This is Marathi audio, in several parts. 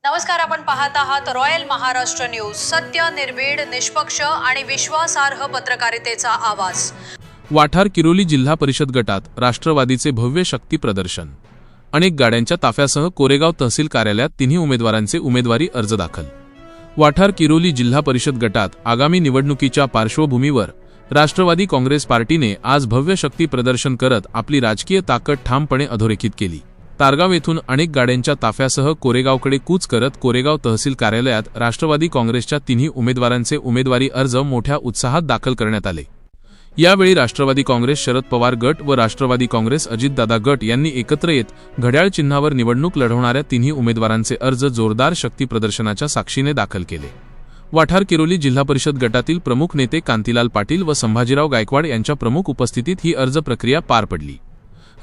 नमस्कार, आपण पाहत आहात रॉयल महाराष्ट्र न्यूज। सत्य, निर्भीड, निष्पक्ष आणि विश्वासार्ह पत्रकारितेचा आवाज। वाठार किरोली जिल्हा परिषद गटात राष्ट्रवादीचे भव्य शक्ती प्रदर्शन। अनेक गाड्यांच्या ताफ्यासह कोरेगाव तहसील कार्यालयात तिन्ही उमेदवारांचे उमेदवारी अर्ज दाखल। वाठार किरोली जिल्हा परिषद गटात आगामी निवडणुकीच्या पार्श्वभूमीवर राष्ट्रवादी काँग्रेस पार्टीने आज भव्य शक्ती प्रदर्शन करत आपली राजकीय ताकद ठामपणे अधोरेखित केली। तारगाव येथून अनेक गाड्यांच्या ताफ्यासह कोरेगावकडे कूच करत कोरेगाव तहसील कार्यालयात राष्ट्रवादी काँग्रेसच्या तिन्ही उमेदवारांचे उमेदवारी अर्ज मोठ्या उत्साहात दाखल करण्यात आले। यावेळी राष्ट्रवादी काँग्रेस शरद पवार गट व राष्ट्रवादी काँग्रेस अजितदादा गट यांनी एकत्र येत घड्याळ चिन्हावर निवडणूक लढवणाऱ्या तिन्ही उमेदवारांचे अर्ज जोरदार शक्ती प्रदर्शनाच्या साक्षीने दाखल केले। वाठार किरोली जिल्हा परिषद गटातील प्रमुख नेते कांतीलाल पाटील व संभाजीराव गायकवाड यांच्या प्रमुख उपस्थितीत ही अर्ज प्रक्रिया पार पडली।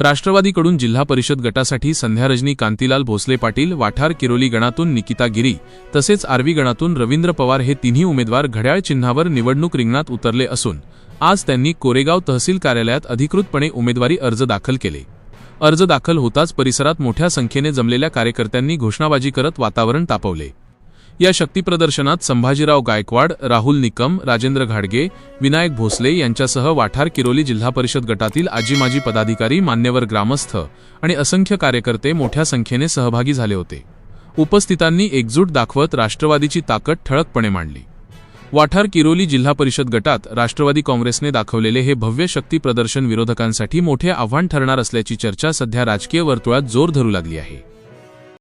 राष्ट्रवादीकडून जिल्हा परिषद गटासाठी संध्यारजनी कांतीलाल भोसले पाटील, वाठार किरोली गणातून निकिता गिरी तसेच आरवी गणातून रवींद्र पवार हे तिन्ही उमेदवार घड्याळ चिन्हावर निवडणूक रिंगणात उतरले असून आज त्यांनी कोरेगाव तहसील कार्यालयात अधिकृतपणे उमेदवारी अर्ज दाखल केले। अर्ज दाखल होताच परिसरात मोठ्या संख्येने जमलेल्या कार्यकर्त्यांनी घोषणाबाजी करत वातावरण तापवले। या शक्ती प्रदर्शनात संभाजीराव गायकवाड, राहुल निकम, राजेंद्र घाडगे, विनायक भोसले यांच्यासह वाठार किरोली जिल्हा परिषद गटातील आजी-माजी पदाधिकारी, मान्यवर ग्रामस्थ आणि असंख्य कार्यकर्ते मोठ्या संख्येने सहभागी झाले होते। उपस्थितांनी एकजूट दाखवत राष्ट्रवादीची ताकद ठळकपणे मांडली। वाठार किरोली जिल्हा परिषद गटात राष्ट्रवादी काँग्रेसने दाखवलेले हे भव्य शक्ती प्रदर्शन विरोधकांसाठी मोठे आव्हान ठरणार असल्याची चर्चा सध्या राजकीय वर्तुळात जोर धरू लागली आहे।